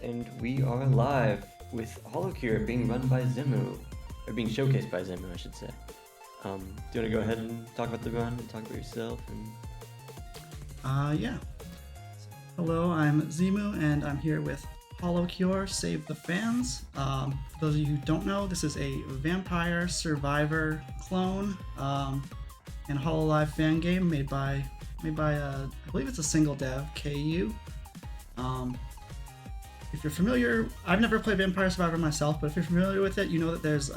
and we are live with Holocure being run by Zemoo, or being showcased by Zemoo, I should say. Do you want to go ahead and talk about the run and talk about yourself? Yeah. Hello, I'm Zemoo, and I'm here with Holocure, Save the Fans. For those of you who don't know, this is a vampire survivor clone in Hololive Fangame made by I believe it's a single dev, KU. If you're familiar, I've never played Vampire Survivor myself, but if you're familiar with it, you know that there's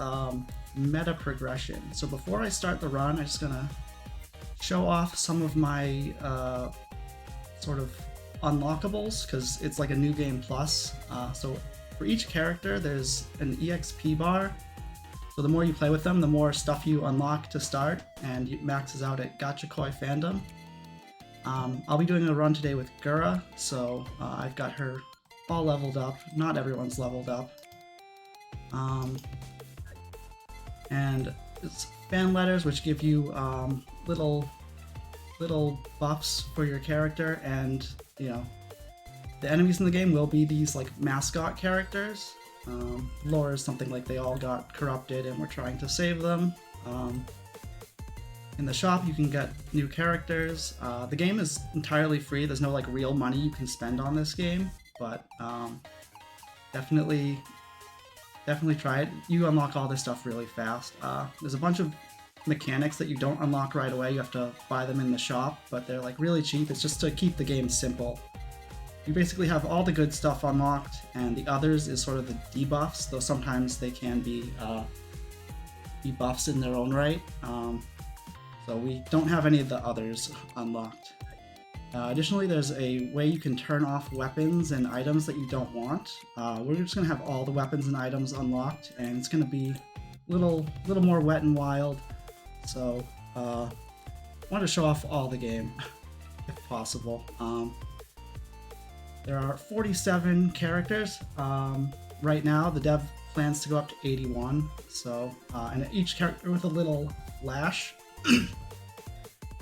meta progression. So before I start the run, I'm just gonna show off some of my sort of unlockables, because it's like a new game plus. So for each character, there's an EXP bar. So the more you play with them, the more stuff you unlock to start, and it maxes out at Gachakoi Fandom. I'll be doing a run today with Gura, so I've got her all leveled up. Not everyone's leveled up. And it's fan letters, which give you little buffs for your character, and you know, the enemies in the game will be these like mascot characters. Lore is something like they all got corrupted and we're trying to save them. In the shop you can get new characters. The game is entirely free. There's no like real money you can spend on this game, but definitely try it. You unlock all this stuff really fast. There's a bunch of mechanics that you don't unlock right away. You have to buy them in the shop, but they're like really cheap. It's just to keep the game simple. You basically have all the good stuff unlocked, and the others is sort of the debuffs, though sometimes they can be debuffs in their own right. So we don't have any of the others unlocked. Additionally, there's a way you can turn off weapons and items that you don't want. We're just going to have all the weapons and items unlocked, and it's going to be a little more wet and wild. So I want to show off all the game, if possible. There are 47 characters. Right now, the dev plans to go up to 81. So, and each character with a little flash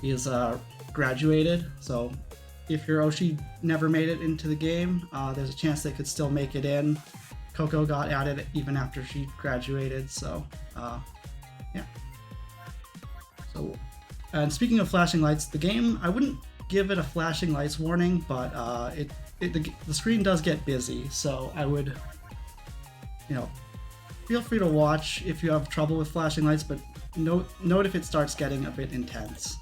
is graduated. So if your Oshi never made it into the game, there's a chance they could still make it in. Coco got added even after she graduated, so yeah. So, and speaking of flashing lights, the game, I wouldn't give it a flashing lights warning, but the screen does get busy, so I would, you know, feel free to watch if you have trouble with flashing lights, but note if it starts getting a bit intense.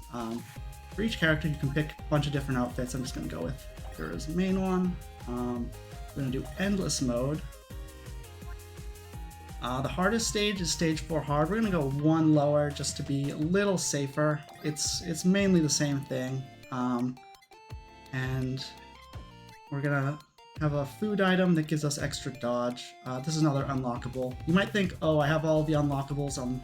For each character, you can pick a bunch of different outfits. I'm just going to go with Gura's main one. We're going to do endless mode. The hardest stage is stage 4 hard. We're going to go one lower just to be a little safer. It's mainly the same thing. And we're going to have a food item that gives us extra dodge. This is another unlockable. You might think, oh, I have all the unlockables. I'm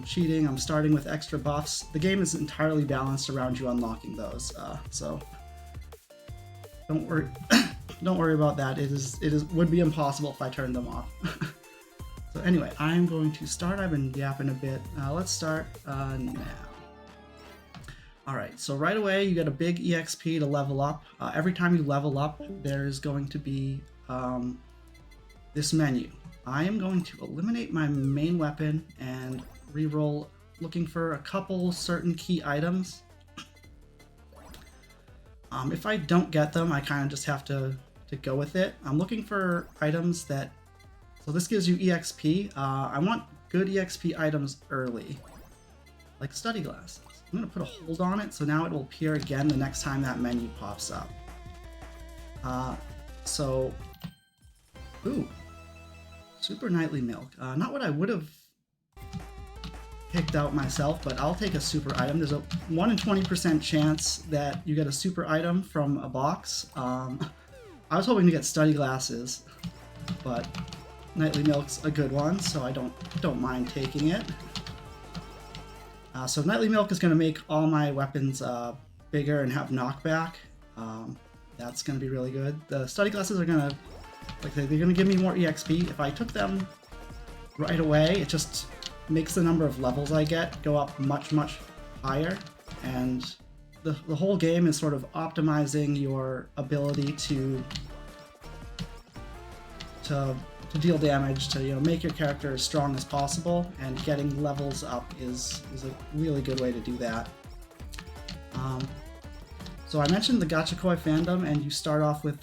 cheating. I'm starting with extra buffs. The game is entirely balanced around you unlocking those. So don't worry. Don't worry about that. It would be impossible if I turned them off. So anyway, I'm going to start. I've been yapping a bit. Let's start now. Alright, so right away you get a big EXP to level up. Every time you level up, there's going to be this menu. I am going to eliminate my main weapon and reroll looking for a couple certain key items. If I don't get them, I kind of just have to go with it. I'm looking for items that... So this gives you EXP. I want good EXP items early, like study glasses. I'm going to put a hold on it, so now it will appear again the next time that menu pops up. Ooh, super nightly milk. Not what I would have picked out myself, but I'll take a super item. There's a 1 in 20% chance that you get a super item from a box. I was hoping to get study glasses, but nightly milk's a good one, so I don't mind taking it. So nightly milk is going to make all my weapons bigger and have knockback. That's going to be really good. The study glasses are going to, like, they're going to give me more EXP. If I took them right away, it just makes the number of levels I get go up much higher, and the whole game is sort of optimizing your ability to to deal damage, to make your character as strong as possible, and getting levels up is a really good way to do that. So I mentioned the Gachakoi fandom, and you start off with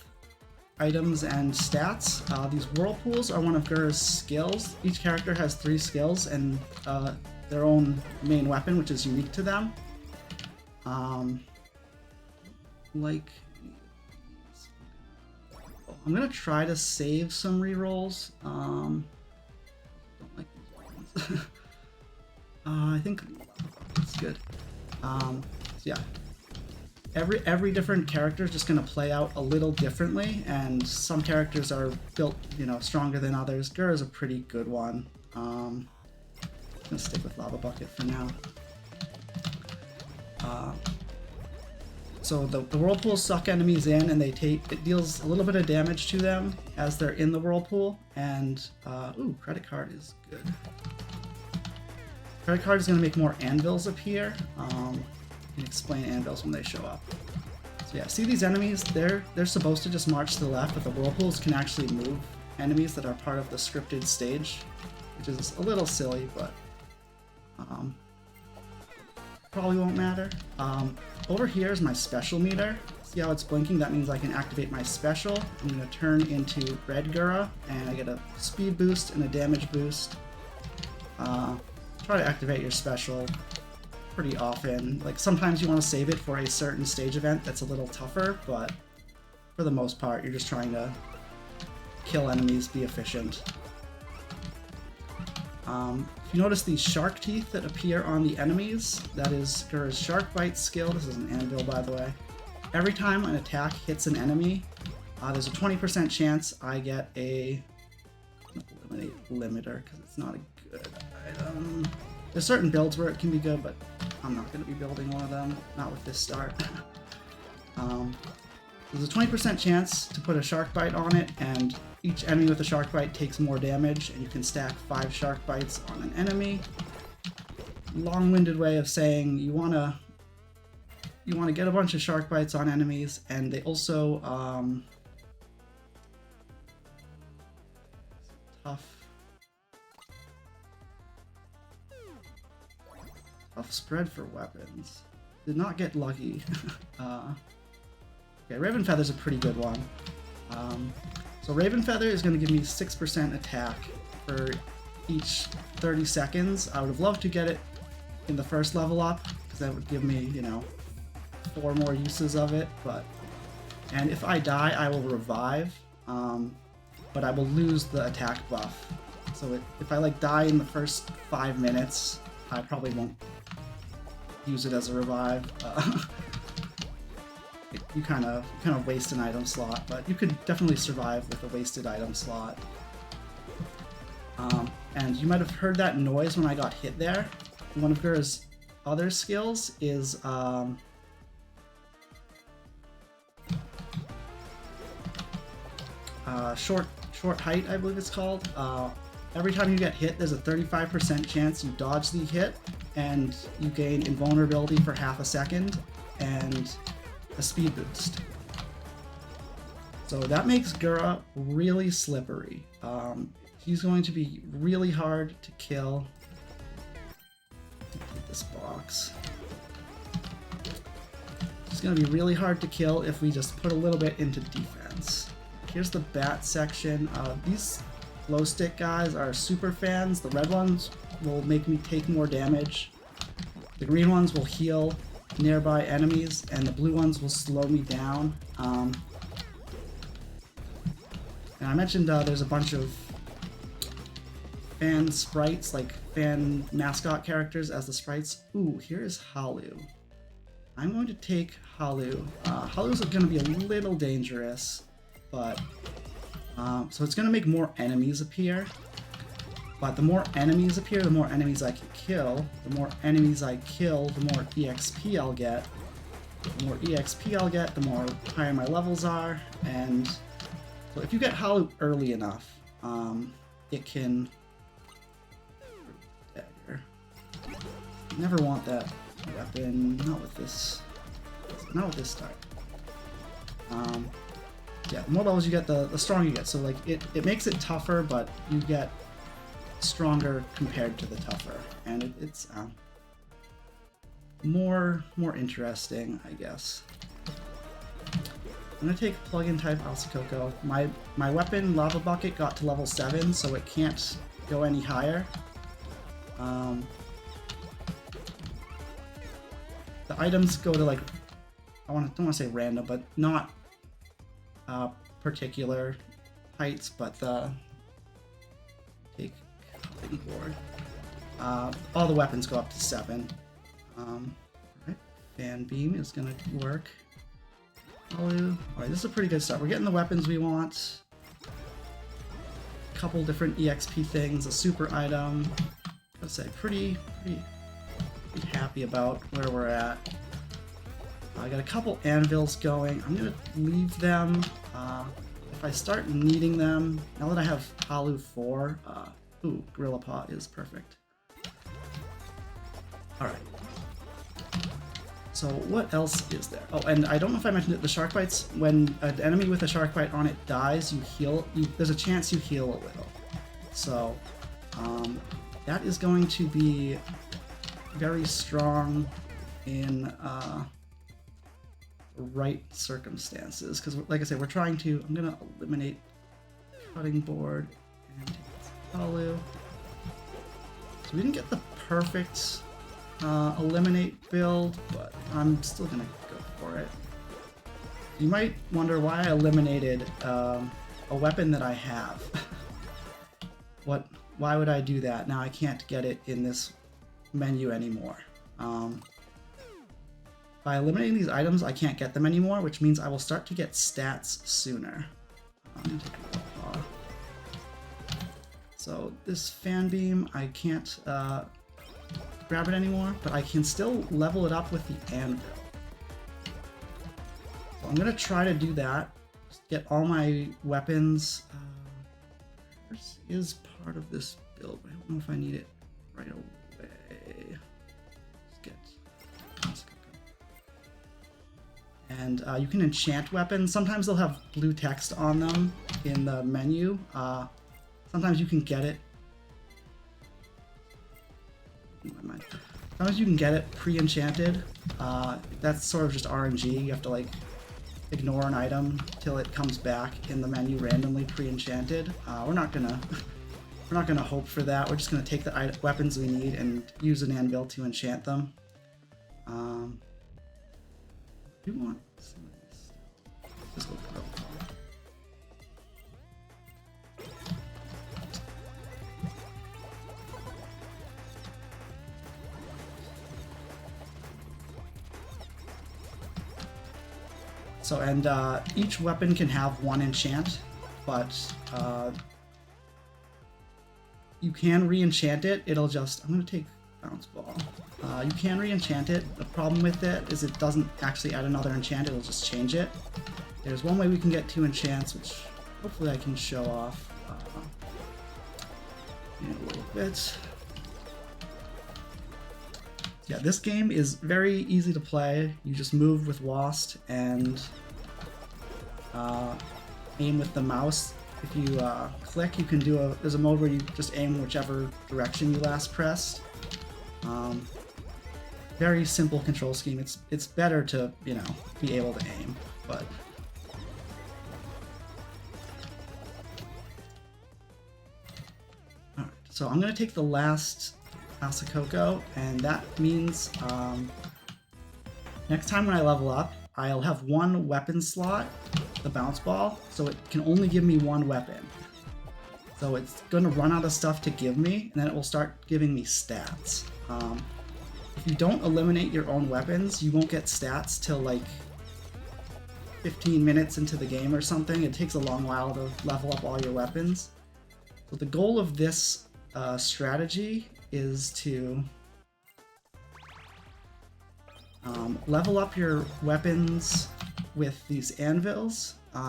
items and stats. These whirlpools are one of Gura's skills. Each character has 3 skills and their own main weapon, which is unique to them. Like, I'm gonna try to save some rerolls. Don't like these ones. I think that's good. So yeah. Every different character is just going to play out a little differently, and some characters are built, stronger than others. Gura is a pretty good one. I'm going to stick with Lava Bucket for now. So the whirlpools suck enemies in, and it deals a little bit of damage to them as they're in the whirlpool. And ooh, credit card is good. Credit card is going to make more anvils appear. Can explain anvils when they show up. So yeah, see these enemies? They're supposed to just march to the left, but the whirlpools can actually move enemies that are part of the scripted stage, which is a little silly, but probably won't matter. Over here is my special meter. See how it's blinking? That means I can activate my special. I'm going to turn into Red Gura, and I get a speed boost and a damage boost. Try to activate your special pretty often. Like, sometimes you want to save it for a certain stage event that's a little tougher, but for the most part, you're just trying to kill enemies, be efficient. If you notice these shark teeth that appear on the enemies, that is Gura's Shark Bite skill. This is an anvil, by the way. Every time an attack hits an enemy, there's a 20% chance I get a eliminate limiter, because it's not a good item. There's certain builds where it can be good, but I'm not going to be building one of them, not with this start. There's a 20% chance to put a Shark Bite on it, and each enemy with a Shark Bite takes more damage, and you can stack 5 Shark Bites on an enemy. Long-winded way of saying you want to get a bunch of Shark Bites on enemies, and they also tough spread for weapons. Did not get lucky. Okay, Raven Feather's a pretty good one. So Raven Feather is going to give me 6% attack for each 30 seconds. I would have loved to get it in the first level up, because that would give me, 4 more uses of it. And if I die, I will revive, but I will lose the attack buff. So if I die in the first 5 minutes, I probably won't use it as a revive. You kind of waste an item slot, but you could definitely survive with a wasted item slot. And you might have heard that noise when I got hit there. One of Gura's other skills is short height, I believe it's called. Every time you get hit, there's a 35% chance you dodge the hit, and you gain invulnerability for half a second, and a speed boost. So that makes Gura really slippery. He's going to be really hard to kill. Take this box. He's going to be really hard to kill if we just put a little bit into defense. Here's the bat section. These glow stick guys are super fans. The red ones will make me take more damage. The green ones will heal nearby enemies, and the blue ones will slow me down. And I mentioned there's a bunch of fan sprites, like fan mascot characters as the sprites. Ooh, here's Halu. I'm going to take Halu. Halu's going to be a little dangerous, but so it's going to make more enemies appear. But the more enemies appear, the more enemies I can kill. The more enemies I kill, the more EXP I'll get. The more EXP I'll get, the more higher my levels are. And so if you get Halu early enough, it can... Dagger. Never want that weapon. Not with this. Not with this start. yeah, the more levels you get, the stronger you get. So like it makes it tougher, but you get stronger compared to the tougher, and it's more interesting, I guess. I'm gonna take plug-in type Alsakoko. My weapon Lava Bucket got to level 7, so it can't go any higher. The items go to like don't want to say random, but not particular heights, but take cutting board. All the weapons go up to 7. Alright, Fan Beam is gonna work. Alright, this is a pretty good start. We're getting the weapons we want. A couple different EXP things, a super item. I'd say pretty happy about where we're at. I got a couple anvils going. I'm gonna leave them. If I start needing them, now that I have Halu 4, ooh, Gorilla Paw is perfect. Alright. So what else is there? Oh, and I don't know if I mentioned it, the shark bites, when an enemy with a shark bite on it dies, you heal, there's a chance you heal a little. So, that is going to be very strong in the right circumstances, because like I said, we're trying to, I'm gonna eliminate cutting board and take Halu. So we didn't get the perfect eliminate build, but I'm still gonna go for it. You might wonder why I eliminated a weapon that I have. Why would I do that? Now I can't get it in this menu anymore. By eliminating these items, I can't get them anymore, which means I will start to get stats sooner. So this Fan Beam, I can't grab it anymore, but I can still level it up with the anvil. So I'm gonna try to do that. Just get all my weapons. This is part of this build, but I don't know if I need it right away. Let's get. And you can enchant weapons. Sometimes they'll have blue text on them in the menu. Sometimes you can get it. Sometimes you can get it pre-enchanted. That's sort of just RNG. You have to like ignore an item till it comes back in the menu randomly pre-enchanted. We're not gonna hope for that. We're just gonna take the weapons we need and use an anvil to enchant them. We want some of this. Let's go purple. So, and each weapon can have one enchant, but you can re-enchant it. It'll just, I'm gonna take Bounce Ball. You can re-enchant it. The problem with it is it doesn't actually add another enchant, it'll just change it. There's one way we can get 2 enchants, which hopefully I can show off in a little bit. Yeah, this game is very easy to play. You just move with WASD and aim with the mouse. If you click, you can do there's a mode where you just aim whichever direction you last pressed. Very simple control scheme. It's better to, you know, be able to aim, but alright, so I'm gonna take the last Alsakoko, and that means next time when I level up, I'll have 1 weapon slot, the bounce ball, so it can only give me 1 weapon. So it's going to run out of stuff to give me, and then it will start giving me stats. If you don't eliminate your own weapons, you won't get stats till like 15 minutes into the game or something. It takes a long while to level up all your weapons. So the goal of this strategy is to level up your weapons with these anvils. Did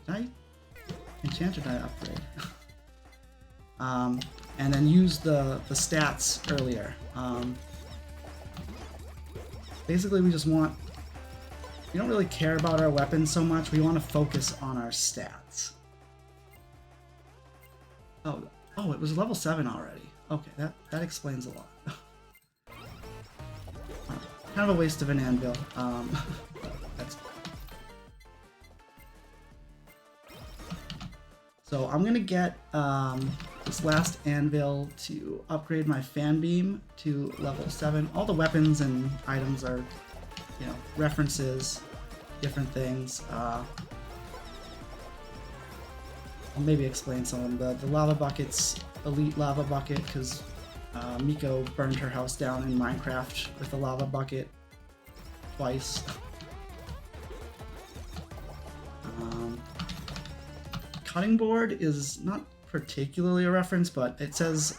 I enchant or did I upgrade? And then use the stats earlier. Basically, we just want we don't really care about our weapons so much. We want to focus on our stats. Oh, it was level 7 already. Okay, that explains a lot. Kind of a waste of an anvil. That's so I'm gonna get this last anvil to upgrade my fan beam to level 7. All the weapons and items are, you know, references, different things. I'll maybe explain some of them. The lava bucket's elite lava bucket because Miko burned her house down in Minecraft with a lava bucket twice. Cutting board is not particularly a reference, but it says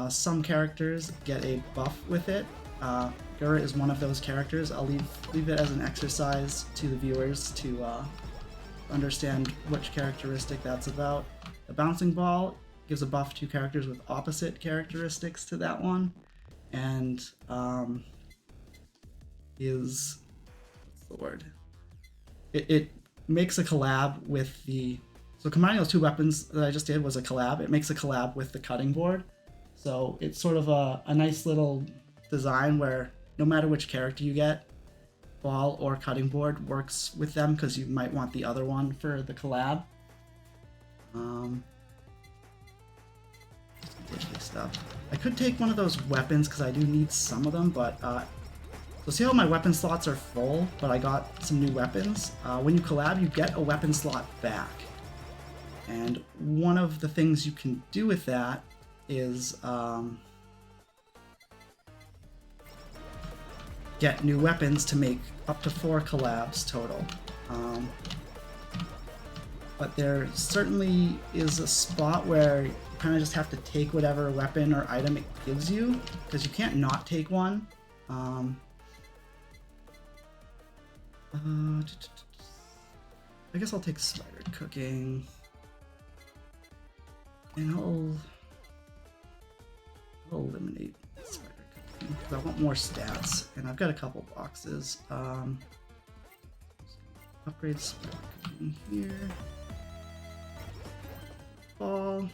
some characters get a buff with it. Gura is one of those characters. I'll leave it as an exercise to the viewers to understand which characteristic that's about. The bouncing ball gives a buff to characters with opposite characteristics to that one, and is, what's the word? It makes a collab with the, so combining those two weapons that I just did was a collab. It makes a collab with the cutting board, so it's sort of a nice little design where no matter which character you get, ball or cutting board works with them because you might want the other one for the collab. Stuff. I could take one of those weapons because I do need some of them, but so see how my weapon slots are full, but I got some new weapons. When you collab, you get a weapon slot back, and one of the things you can do with that is get new weapons to make up to 4 collabs total. But there certainly is a spot where you kind of just have to take whatever weapon or item it gives you, because you can't not take one. I guess I'll take spider cooking, and I'll eliminate spider cooking because I want more stats, and I've got a couple boxes. Upgrade spider cooking here. Ball.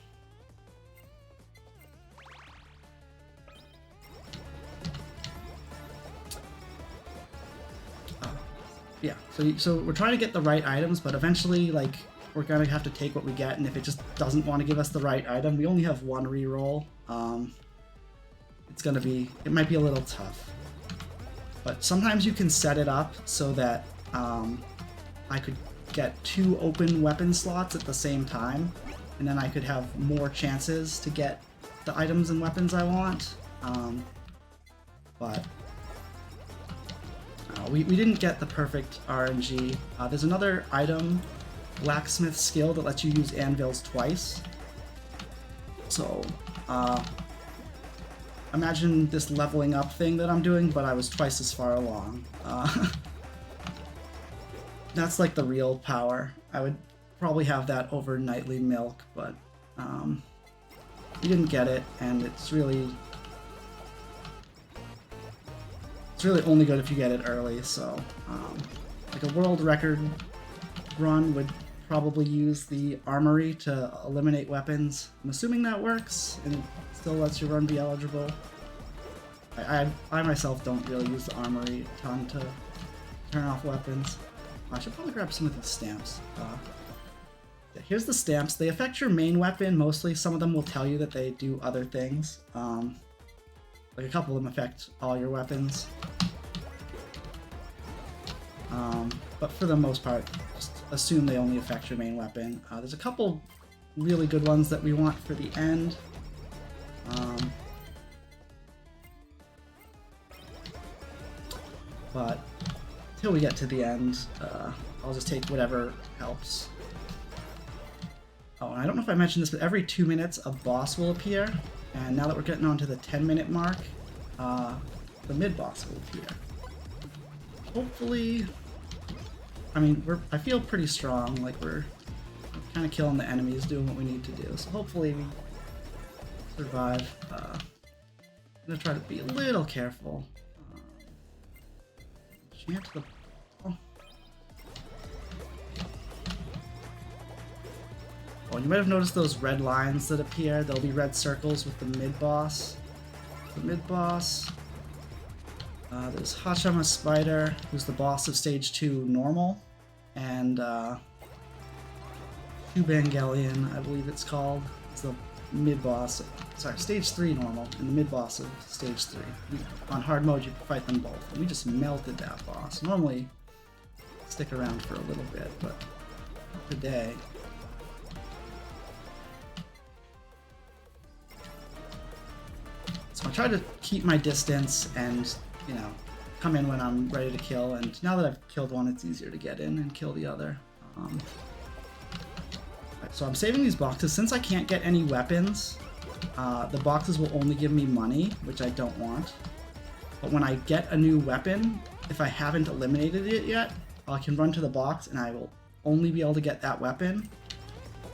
Yeah, so we're trying to get the right items, but eventually, like, we're gonna have to take what we get, and if it just doesn't want to give us the right item, we only have one reroll. It might be a little tough. But sometimes you can set it up so that I could get 2 open weapon slots at the same time, and then I could have more chances to get the items and weapons I want. But we didn't get the perfect RNG. There's another item, blacksmith skill, that lets you use anvils twice. So imagine this leveling up thing that I'm doing, but I was twice as far along. That's like the real power. I would probably have that over nightly milk, but you didn't get it, and it's really only good if you get it early. So like a world record run would probably use the armory to eliminate weapons. I'm assuming that works and it still lets your run be eligible. I myself don't really use the armory a ton to turn off weapons. I should probably grab some of the stamps. Here's the stamps. They affect your main weapon mostly. Some of them will tell you that they do other things. Like a couple of them affect all your weapons. But for the most part, just assume they only affect your main weapon. There's a couple really good ones that we want for the end. But until we get to the end, I'll just take whatever helps. Oh, and I don't know if I mentioned this, but every 2 minutes a boss will appear. And now that we're getting on to the 10-minute mark, the mid-boss will appear. Hopefully, I mean, I feel pretty strong, like we're kind of killing the enemies, doing what we need to do. So hopefully we survive. I'm gonna try to be a little careful. Chant the ball. Oh, you might have noticed those red lines that appear. There'll be red circles with the mid-boss. The mid-boss. There's Hachama Spider, who's the boss of Stage 2 Normal. And Evangelion, I believe it's called. It's the mid-boss. Sorry, Stage 3 Normal, and the mid-boss of Stage 3. On hard mode, you can fight them both. And we just melted that boss. Normally, stick around for a little bit, but today... So I try to keep my distance and, you know, come in when I'm ready to kill, and now that I've killed one, it's easier to get in and kill the other. So I'm saving these boxes. Since I can't get any weapons, the boxes will only give me money, which I don't want. But when I get a new weapon, if I haven't eliminated it yet, I can run to the box and I will only be able to get that weapon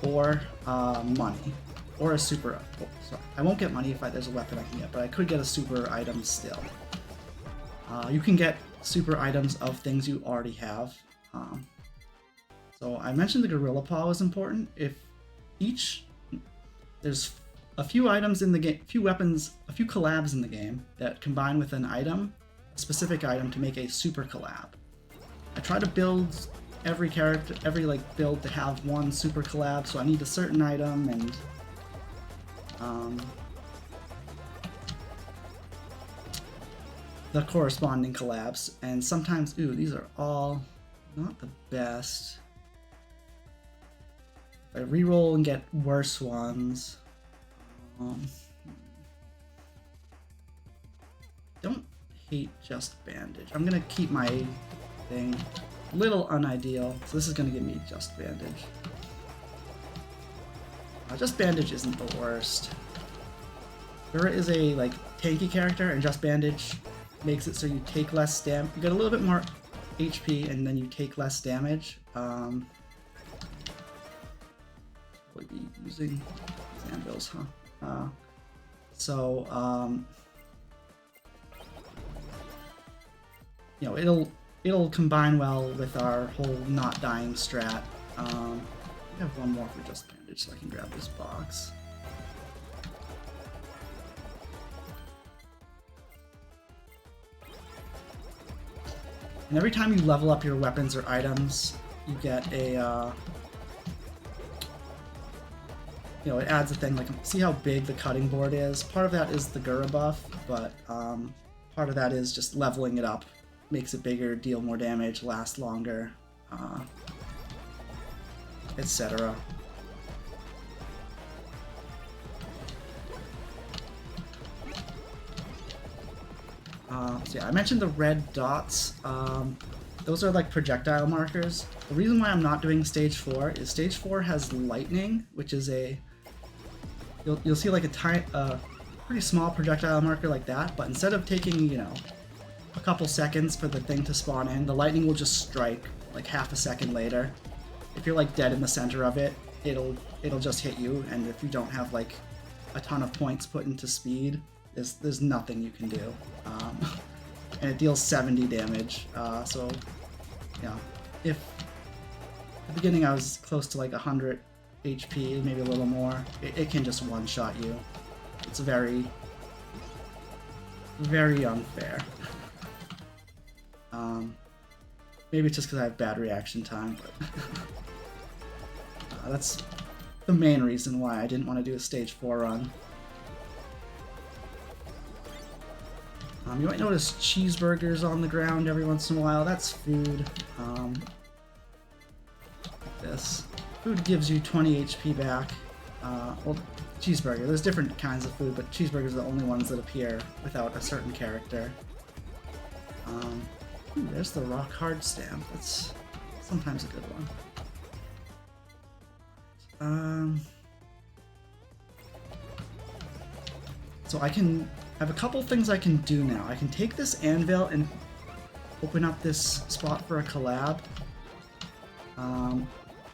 or money. Or a super... Oh, sorry. I won't get money if there's a weapon I can get, but I could get a super item still. You can get super items of things you already have. So I mentioned the Gorilla Paw was important. If each... There's a few items in the game, a few weapons, a few collabs in the game that combine with an item, a specific item, to make a super collab. I try to build every character, every build to have one super collab, so I need a certain item and... the corresponding collabs, and sometimes, ooh, these are all not the best. I reroll and get worse ones. Don't hate just bandage. I'm gonna keep my thing a little unideal, so this is gonna give me just bandage. Just bandage isn't the worst. Gura is a tanky character, and just bandage makes it so you take less damage. You get a little bit more HP, and then you take less damage. Would be using anvils, huh? You know, it'll combine well with our whole not dying strat. I have one more for just bandage, so I can grab this box. And every time you level up your weapons or items, you get a, you know, it adds a thing, see how big the cutting board is? Part of that is the Gura buff, but part of that is just leveling it up. Makes it bigger, deal more damage, last longer, etc. So yeah, I mentioned the red dots. Those are projectile markers. The reason why I'm not doing stage 4 is stage 4 has lightning, which is you'll see a pretty small projectile marker like that, but instead of taking, you know, a couple seconds for the thing to spawn in, the lightning will just strike half a second later. If you're dead in the center of it, it'll just hit you, and if you don't have a ton of points put into speed, there's nothing you can do. And it deals 70 damage, so yeah, if at the beginning I was close to 100 HP, maybe a little more, it can just one-shot you. It's very, very unfair. Maybe it's just because I have bad reaction time, but that's the main reason why I didn't want to do a stage 4 run. You might notice cheeseburgers on the ground every once in a while. That's food. This food gives you 20 HP back. Well, cheeseburger. There's different kinds of food, but cheeseburgers are the only ones that appear without a certain character. There's the rock hard stamp. That's sometimes a good one. So I have a couple things I can do now. I can take this anvil and open up this spot for a collab,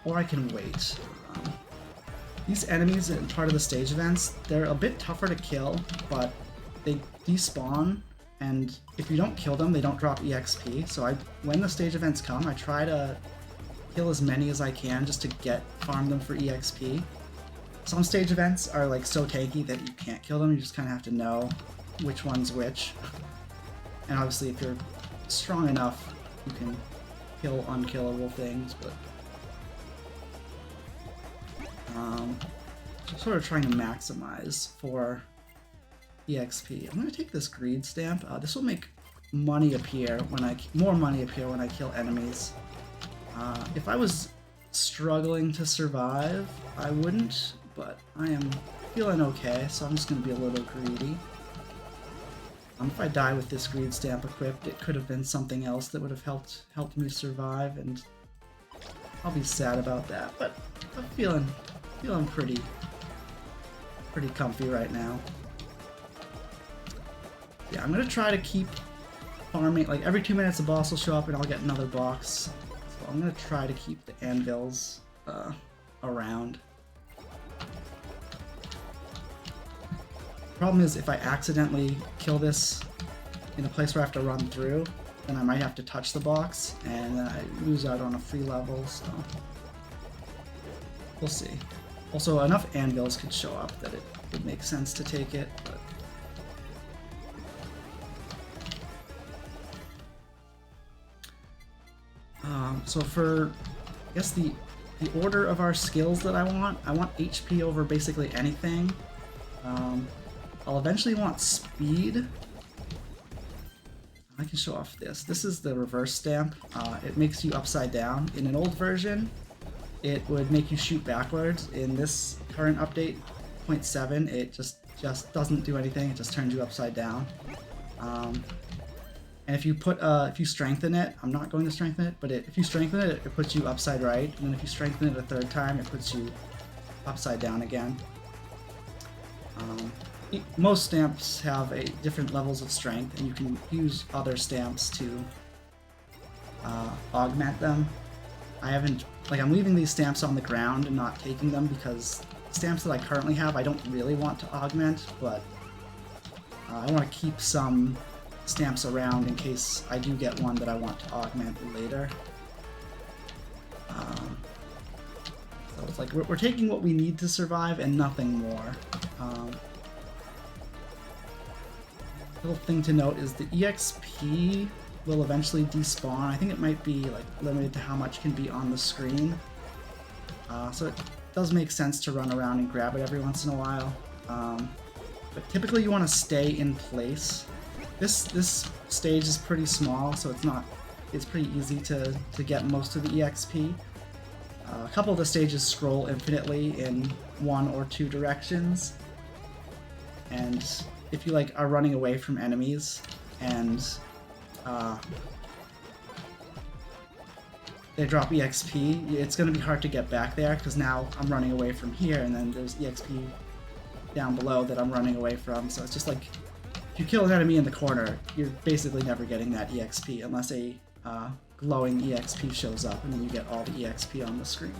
or I can wait. These enemies in part of the stage events, they're a bit tougher to kill, but they despawn, and if you don't kill them, they don't drop EXP. So when the stage events come, I try to kill as many as I can just to farm them for EXP. Some stage events are like so tanky that you can't kill them, you just kind of have to know which one's which. And obviously if you're strong enough, you can kill unkillable things, but I'm sort of trying to maximize for EXP. I'm going to take this greed stamp. This will make money appear more money appear when I kill enemies. If I was struggling to survive, I wouldn't, but I am feeling okay, so I'm just going to be a little greedy. If I die with this greed stamp equipped, it could have been something else that would have helped me survive, and I'll be sad about that. But I'm feeling pretty comfy right now. Yeah, I'm gonna try to keep farming. Like every 2 minutes, a boss will show up, and I'll get another box. So I'm gonna try to keep the anvils around. Problem is, if I accidentally kill this in a place where I have to run through, then I might have to touch the box, and then I lose out on a free level, so we'll see. Also, enough anvils could show up that it would make sense to take it, but so for, I guess the order of our skills that I want HP over basically anything. I'll eventually want speed. I can show off this. This is the reverse stamp. It makes you upside down. In an old version, it would make you shoot backwards. In this current update, 0.7, it just doesn't do anything. It just turns you upside down. And if you strengthen it, I'm not going to strengthen it, but if you strengthen it, it puts you upside right. And then if you strengthen it a third time, it puts you upside down again. Most stamps have different levels of strength, and you can use other stamps to augment them. I'm leaving these stamps on the ground and not taking them because stamps that I currently have I don't really want to augment, but I want to keep some stamps around in case I do get one that I want to augment later. So it's like we're taking what we need to survive and nothing more. Little thing to note is the EXP will eventually despawn. I think it might be like limited to how much can be on the screen. So it does make sense to run around and grab it every once in a while. But typically you want to stay in place. This stage is pretty small, so it's pretty easy to get most of the EXP. A couple of the stages scroll infinitely in one or two directions, and if you are running away from enemies and they drop EXP, it's going to be hard to get back there because now I'm running away from here and then there's EXP down below that I'm running away from. So it's just like if you kill an enemy in the corner, you're basically never getting that EXP unless a glowing EXP shows up and then you get all the EXP on the screen.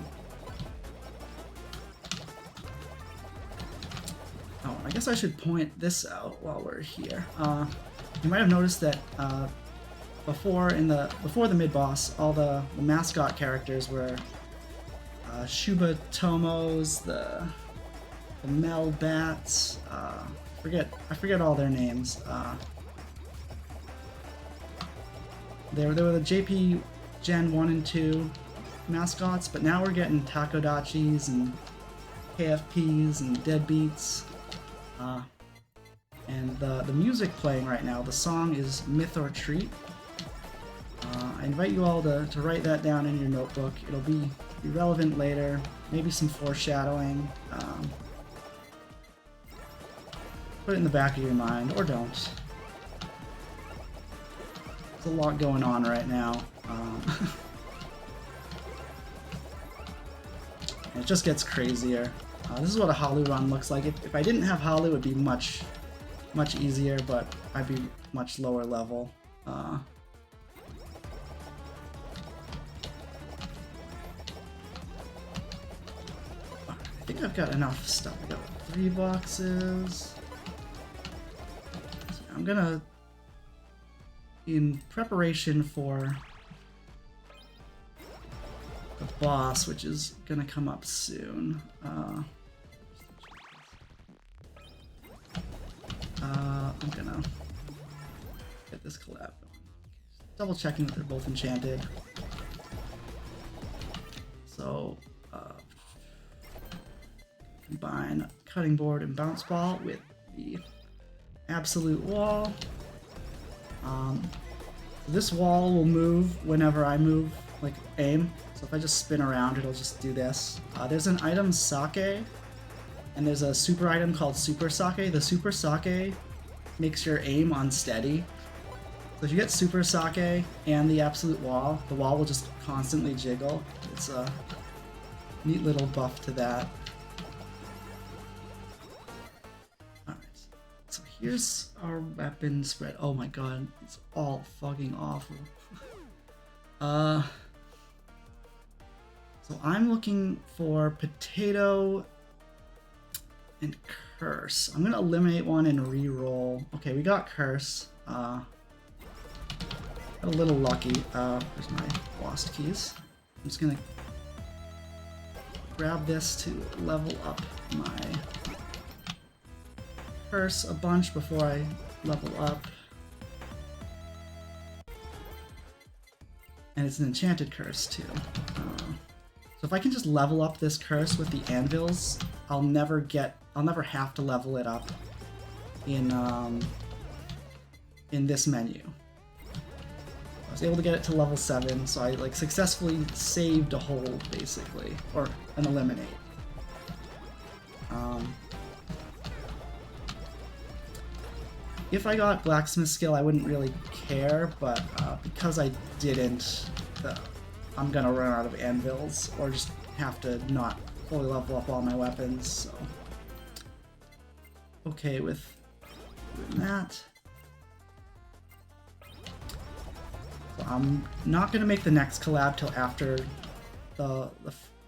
Oh, I guess I should point this out while we're here. You might have noticed that before the mid-boss, all the mascot characters were Shuba Tomos, the Mel Bats. I forget all their names. They were the JP Gen 1 and 2 mascots, but now we're getting Takodachis and KFPs and Deadbeats. And the music playing right now, the song is Myth or Treat. I invite you all to write that down in your notebook. It'll be relevant later, maybe some foreshadowing. Put it in the back of your mind, or don't. There's a lot going on right now. And it just gets crazier. This is what a Halu run looks like. If I didn't have Halu, it would be much easier, but I'd be much lower level. I think I've got enough stuff. I got 3 boxes. So I'm gonna, in preparation for the boss, which is gonna come up soon. I'm gonna get this collab. Double checking that they're both enchanted. So, combine cutting board and bounce ball with the absolute wall. This wall will move whenever I move, like aim. So if I just spin around, it'll just do this. There's an item Sake, and there's a super item called Super Sake. The Super Sake makes your aim unsteady. So if you get Super Sake and the absolute wall, the wall will just constantly jiggle. It's a neat little buff to that. Alright, so here's our weapon spread. Oh my god, it's all fucking awful. So I'm looking for Potato and Curse. I'm gonna eliminate one and re-roll. Okay, we got Curse. Got a little lucky. There's my lost keys. I'm just gonna grab this to level up my Curse a bunch before I level up. And it's an enchanted Curse too. So if I can just level up this Curse with the anvils, I'll never have to level it up in this menu. I was able to get it to level 7, so I like successfully saved a hold basically, or an eliminate. If I got blacksmith skill, I wouldn't really care, but because I didn't, I'm gonna run out of anvils, or just have to not fully level up all my weapons, so... Okay with doing that. So I'm not gonna make the next collab till after the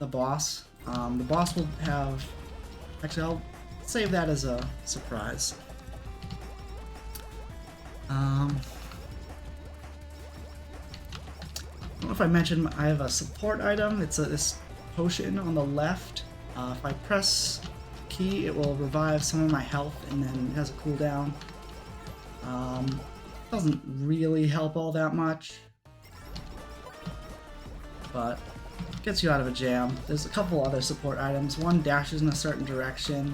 boss. The boss will have... Actually, I'll save that as a surprise. I don't know if I mentioned I have a support item. It's this potion on the left. If I press key, it will revive some of my health, and then it has a cooldown. Doesn't really help all that much, but gets you out of a jam. There's a couple other support items. One dashes in a certain direction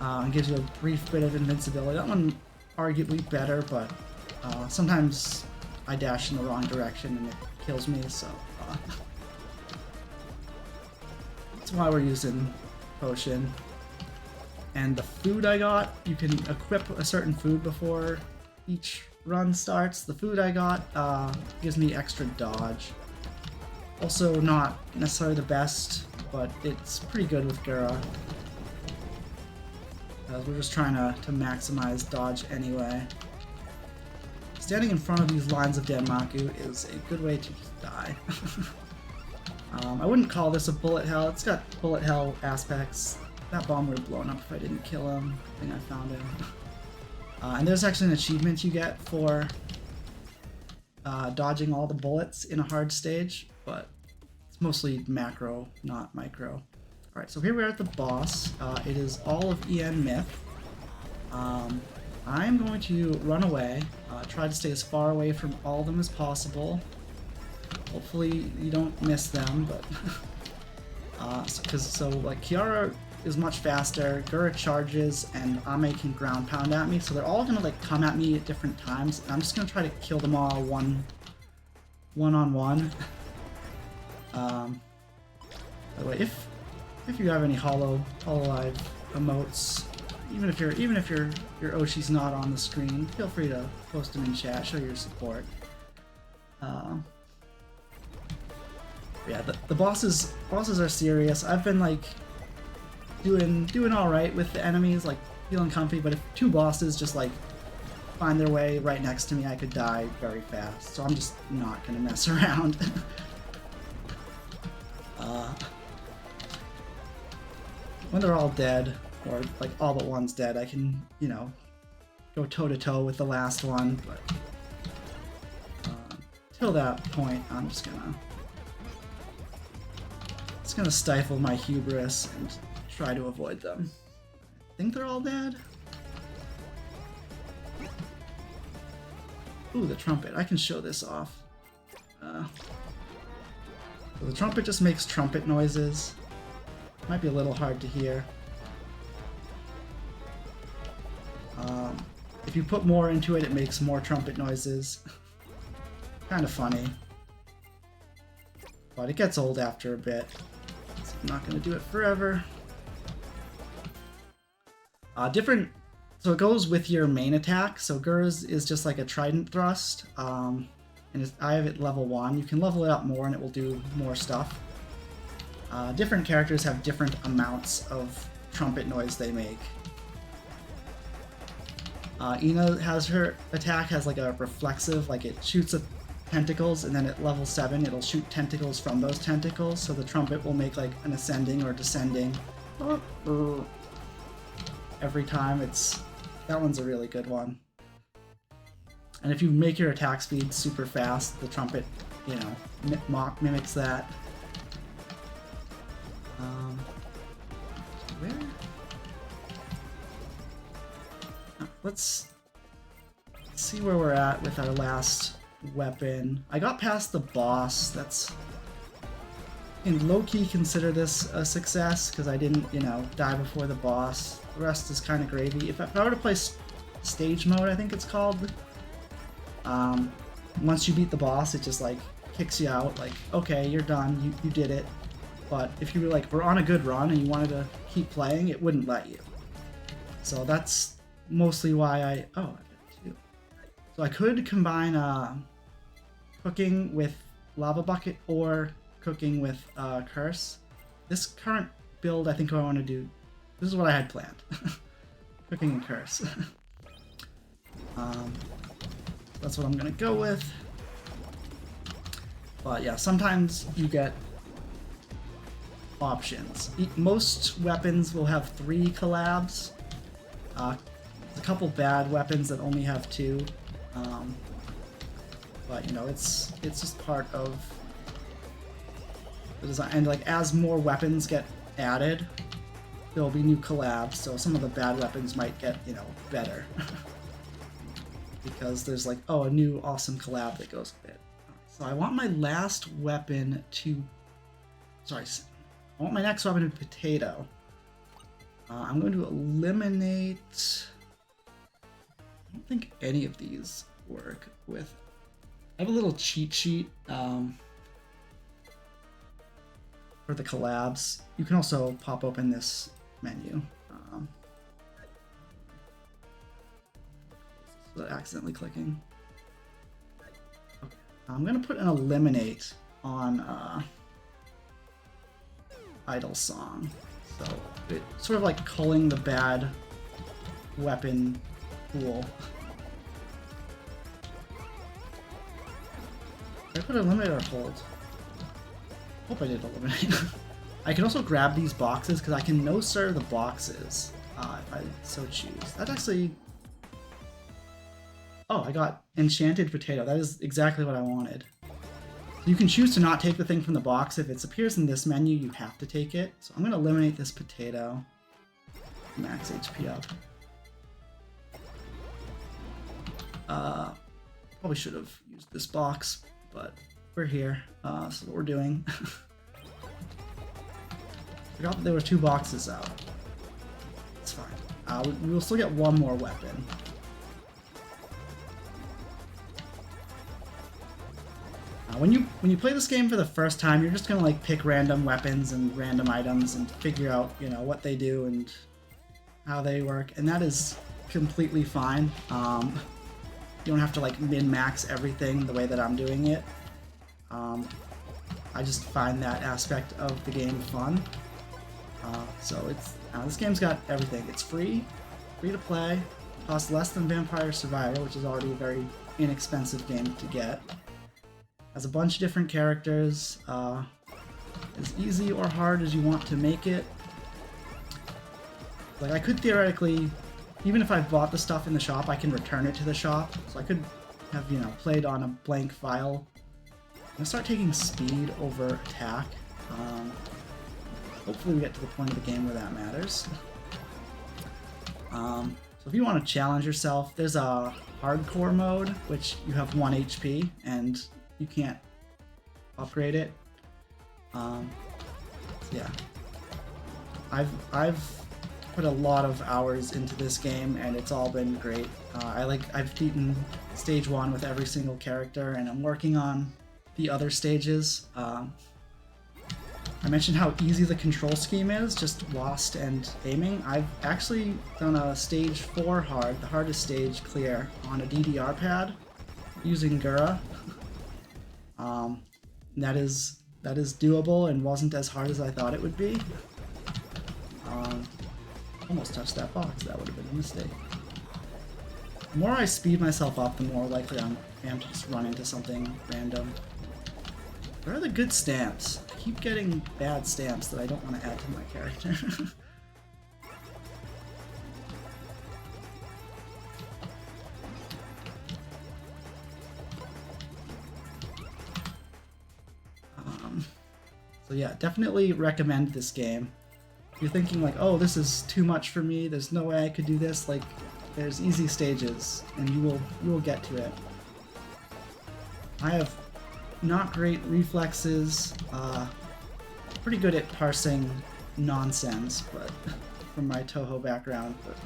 and gives you a brief bit of invincibility. That one arguably better, but sometimes I dash in the wrong direction and it kills me, so that's why we're using potion. And the food I got, you can equip a certain food before each run starts. The food I got gives me extra dodge. Also not necessarily the best, but it's pretty good with Gura. We're just trying to maximize dodge anyway. Standing in front of these lines of Denmaku is a good way to just die. I wouldn't call this a bullet hell. It's got bullet hell aspects. That bomb would have blown up if I didn't kill him. I think I found him. And there's actually an achievement you get for dodging all the bullets in a hard stage, but it's mostly macro, not micro. Alright, so here we are at the boss. It is all of EN Myth. I'm going to run away, try to stay as far away from all of them as possible. Hopefully you don't miss them, but... so like Kiara is much faster, Gura charges, and Ame can ground pound at me, so they're all gonna like come at me at different times, and I'm just gonna try to kill them all one-on-one. By the way, if you have any Hololive emotes, even if your Oshi's not on the screen, feel free to post them in chat, show your support. Yeah, the bosses are serious. I've been like doing all right with the enemies, like feeling comfy. But if two bosses just like find their way right next to me, I could die very fast. So I'm just not gonna mess around. When they're all dead, or like all but one's dead, I can, you know, go toe to toe with the last one. But till that point, I'm just gonna just gonna stifle my hubris and try to avoid them. I think they're all dead. Ooh, the trumpet. I can show this off. So the trumpet just makes trumpet noises. Might be a little hard to hear. If you put more into it, it makes more trumpet noises. Kind of funny. But it gets old after a bit. So I'm not going to do it forever. So it goes with your main attack. So Gura's is just like a trident thrust. And I have it level 1. You can level it up more and it will do more stuff. Different characters have different amounts of trumpet noise they make. Ina has her attack has like a reflexive, like it shoots at tentacles, and then at level 7 it'll shoot tentacles from those tentacles, so the trumpet will make like an ascending or descending every time. That one's a really good one. And if you make your attack speed super fast, the trumpet, you know, mimics that. Where? Let's see where we're at with our last weapon. I got past the boss. That's in low-key consider this a success because I didn't, you know, die before the boss. The rest is kind of gravy. If I were to play stage mode, I think it's called. Once you beat the boss, it just like kicks you out. Like, okay, you're done. You did it. But if you were on a good run and you wanted to keep playing, it wouldn't let you. So that's mostly why I got 2. So I could combine cooking with lava bucket or cooking with curse. This current build, I think I want to do. This is what I had planned. Cooking and curse. That's what I'm gonna go with. But yeah, sometimes you get options. Most weapons will have 3 collabs. A couple bad weapons that only have 2, but you know it's just part of the design. And like as more weapons get added, there will be new collabs. So some of the bad weapons might get, you know, better because there's like a new awesome collab that goes with it. So I want my last weapon to, I want my next weapon to be potato. I'm going to eliminate. I don't think any of these work with. I have a little cheat sheet for the collabs. You can also pop open this menu. Accidentally clicking. Okay. I'm gonna put an eliminate on idle song, so it's sort of like culling the bad weapon pool. Did I put eliminate or hold? Hope I did eliminate. I can also grab these boxes because I can no-sir the boxes if I so choose. That actually. Oh, I got enchanted potato. That is exactly what I wanted. You can choose to not take the thing from the box. If it appears in this menu, you have to take it. So I'm going to eliminate this potato. Max HP up. Probably should have used this box, but we're here. So what we're doing. Forgot that there were 2 boxes out. It's fine. We will still get 1 more weapon. When you play this game for the first time, you're just gonna like pick random weapons and random items and figure out, you know, what they do and how they work, and that is completely fine. You don't have to like min-max everything the way that I'm doing it. I just find that aspect of the game fun. So this game's got everything. It's free to play, costs less than Vampire Survivor, which is already a very inexpensive game to get. Has a bunch of different characters, as easy or hard as you want to make it. Like I could theoretically, even if I bought the stuff in the shop, I can return it to the shop. So I could have, you know, played on a blank file. I'm gonna start taking speed over attack. hopefully we get to the point of the game where that matters. So if you want to challenge yourself, there's a hardcore mode, which you have 1 HP and you can't upgrade it. So yeah, I've put a lot of hours into this game and it's all been great. I've beaten stage 1 with every single character and I'm working on the other stages. I mentioned how easy the control scheme is, just lost and aiming. I've actually done a stage 4 hard, the hardest stage clear, on a DDR pad using Gura. That is doable and wasn't as hard as I thought it would be. Almost touched that box, that would have been a mistake. The more I speed myself up, the more likely I am to just run into something random. Where are the good stamps? I keep getting bad stamps that I don't want to add to my character. So yeah, definitely recommend this game. If you're thinking like, oh, this is too much for me, there's no way I could do this, like, there's easy stages, and you will get to it. I have not great reflexes, pretty good at parsing nonsense, but from my Toho background, but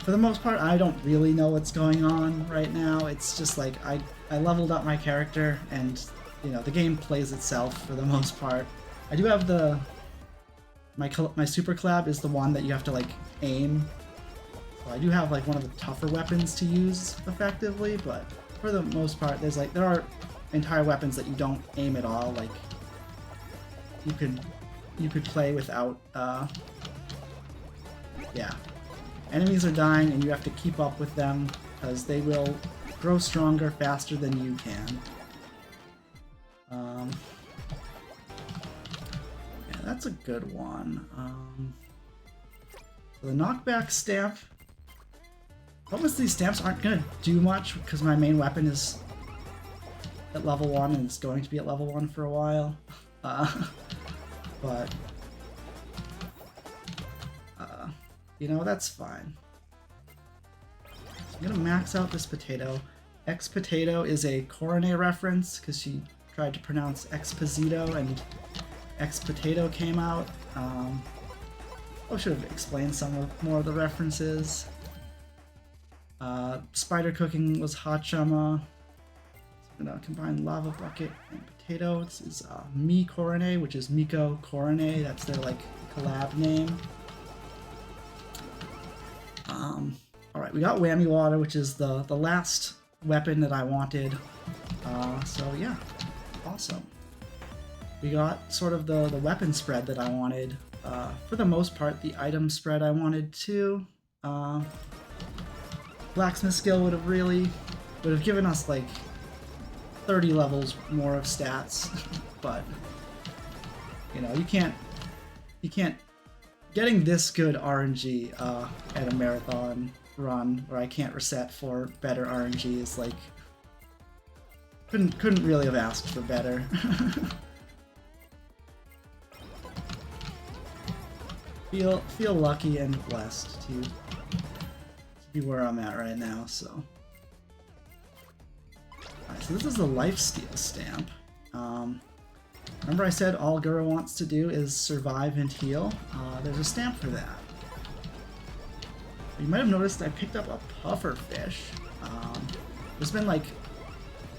for the most part I don't really know what's going on right now. It's just like I leveled up my character and you know the game plays itself for the most part. I do have my super collab is the one that you have to like aim. So I do have like one of the tougher weapons to use effectively, but for the most part there are entire weapons that you don't aim at all. Like you could play without yeah. Enemies are dying and you have to keep up with them because they will grow stronger faster than you can. Yeah, that's a good one. So the knockback stamp. Problem is these stamps aren't going to do much because my main weapon is at level 1 and it's going to be at level 1 for a while. But you know, that's fine. So I'm gonna max out this potato. Ex-potato is a Coronet reference because she tried to pronounce Exposito and ex-potato came out. I should have explained more of the references. Spider cooking was Hachama. So I'm gonna combine lava bucket and potato. This is Mi Coronet, which is Miko Coronet. That's their like collab name. Alright, we got Whammy Water, which is the last weapon that I wanted. So yeah, awesome. We got sort of the weapon spread that I wanted. For the most part, the item spread I wanted too. Blacksmith skill would have given us like 30 levels more of stats, but you know, you can't getting this good RNG at a marathon run where I can't reset for better RNG is like couldn't really have asked for better. feel lucky and blessed to be where I'm at right now. So, alright, so this is the lifesteal stamp. Remember I said all Gura wants to do is survive and heal? There's a stamp for that. You might have noticed I picked up a puffer fish. There's been like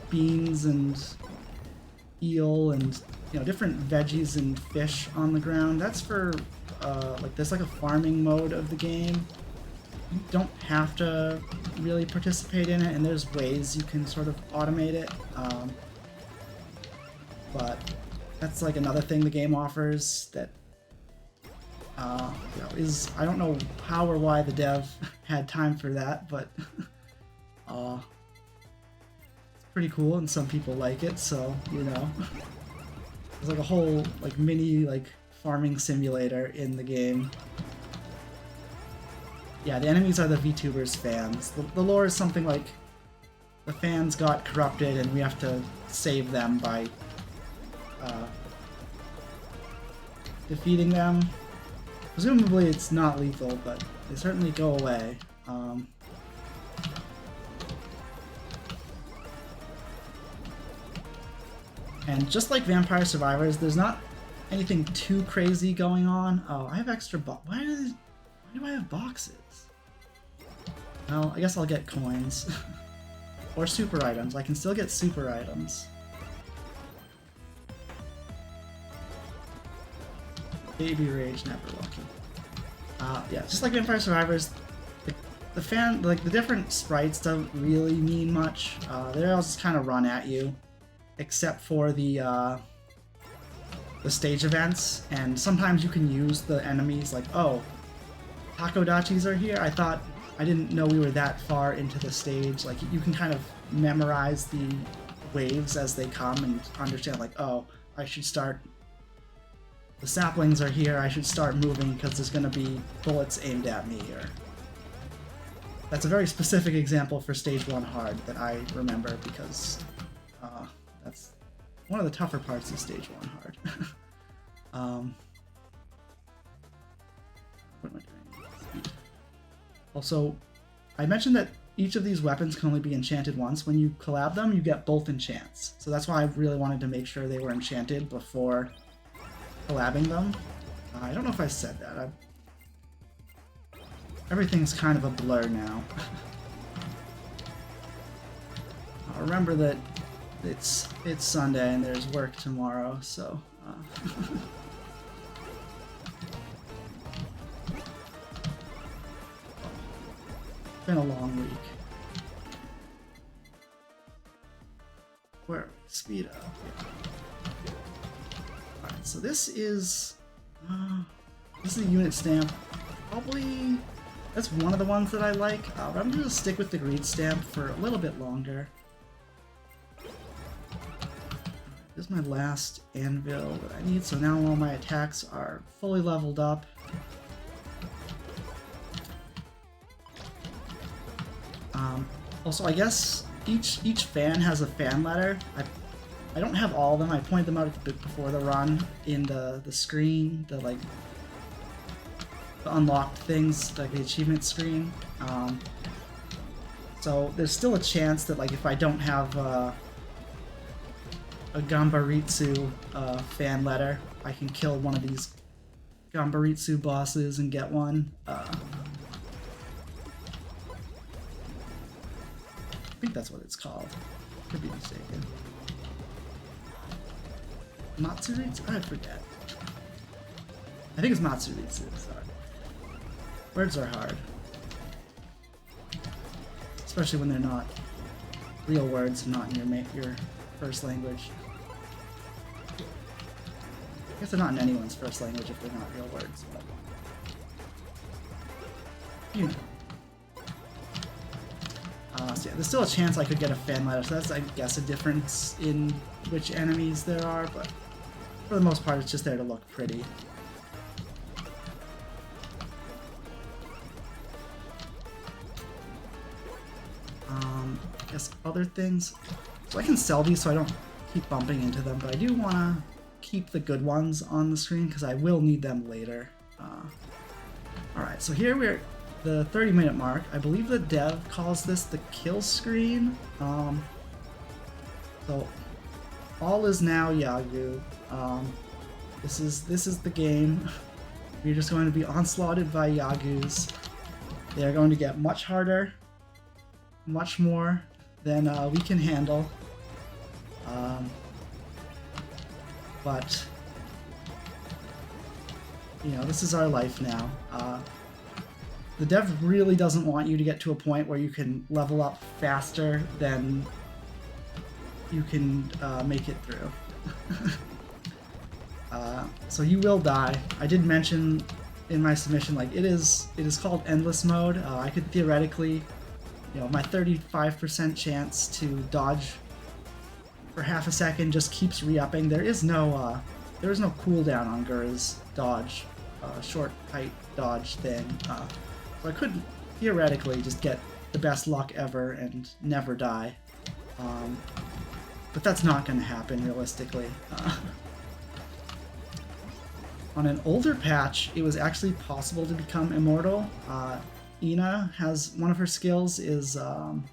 beans and eel and you know different veggies and fish on the ground. That's for like there's like a farming mode of the game. You don't have to really participate in it, and there's ways you can sort of automate it. But that's like another thing the game offers that you know, is I don't know how or why the dev had time for that, but it's pretty cool and some people like it, so you know. There's like a whole like mini like farming simulator in the game. Yeah, the enemies are the VTubers fans. The lore is something like the fans got corrupted and we have to save them by defeating them. Presumably it's not lethal, but they certainly go away. And just like Vampire Survivors, there's not anything too crazy going on. Oh, I have extra why do I have boxes? Well, I guess I'll get coins. Or super items. I can still get super items. Baby Rage, never lucky. Yeah, just like Vampire Survivors, the different sprites don't really mean much. They all just kind of run at you, except for the stage events. And sometimes you can use the enemies like, oh, Takodachis are here. I didn't know we were that far into the stage. Like, you can kind of memorize the waves as they come and understand, like, oh, I should start. The saplings are here, I should start moving because there's going to be bullets aimed at me. Or that's a very specific example for Stage 1 Hard that I remember because that's one of the tougher parts of Stage 1 Hard. What am I doing? Speed. Also, I mentioned that each of these weapons can only be enchanted once. When you collab them, you get both enchants. So that's why I really wanted to make sure they were enchanted before collabing them. I don't know if I said that. Everything's kind of a blur now. I'll remember that it's Sunday and there's work tomorrow, so it's been a long week. Where? Speed up. Yeah. So this is a unit stamp. Probably that's one of the ones that I like. But I'm gonna stick with the greed stamp for a little bit longer. This is my last anvil that I need. So now all my attacks are fully leveled up. Also, I guess each fan has a fan letter. I don't have all of them. I pointed them out before the run in the screen, the unlocked things, like the achievement screen. So there's still a chance that, like, if I don't have a Gambaritsu fan letter, I can kill one of these Gambaritsu bosses and get one. I think that's what it's called. Could be mistaken. Matsuritsu? I forget. I think it's Matsuritsu, sorry. Words are hard. Especially when they're not real words and not in your first language. I guess they're not in anyone's first language if they're not real words, but you know. So yeah, there's still a chance I could get a fan letter, so that's, I guess, a difference in which enemies there are, but for the most part, it's just there to look pretty. I guess other things. So I can sell these so I don't keep bumping into them, but I do want to keep the good ones on the screen because I will need them later. Alright, so here we're at the 30-minute mark. I believe the dev calls this the kill screen. So all is now Yagu. This is the game. We're just going to be onslaughted by Yagus. They are going to get much harder, much more than we can handle. But you know, this is our life now. The dev really doesn't want you to get to a point where you can level up faster than you can make it through. So you will die. I did mention in my submission, like, it is called endless mode. I could theoretically, you know, my 35% chance to dodge for half a second just keeps re-upping. There is no cooldown on Gura's dodge, short height dodge thing. So I could theoretically just get the best luck ever and never die. But that's not going to happen realistically. On an older patch, it was actually possible to become immortal. Ina has one of her skills is so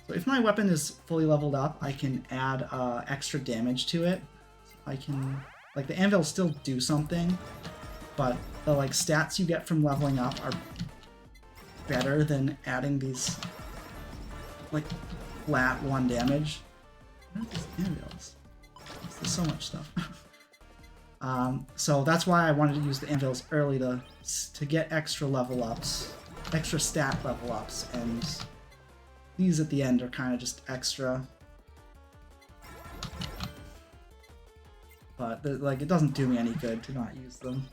if my weapon is fully leveled up, I can add extra damage to it. So I can like the anvil still do something, but the like stats you get from leveling up are better than adding these like flat 1 damage. What are these anvils? There's so much stuff. So that's why I wanted to use the anvils early to get extra level ups, extra stat level ups, and these at the end are kind of just extra. But like it doesn't do me any good to not use them.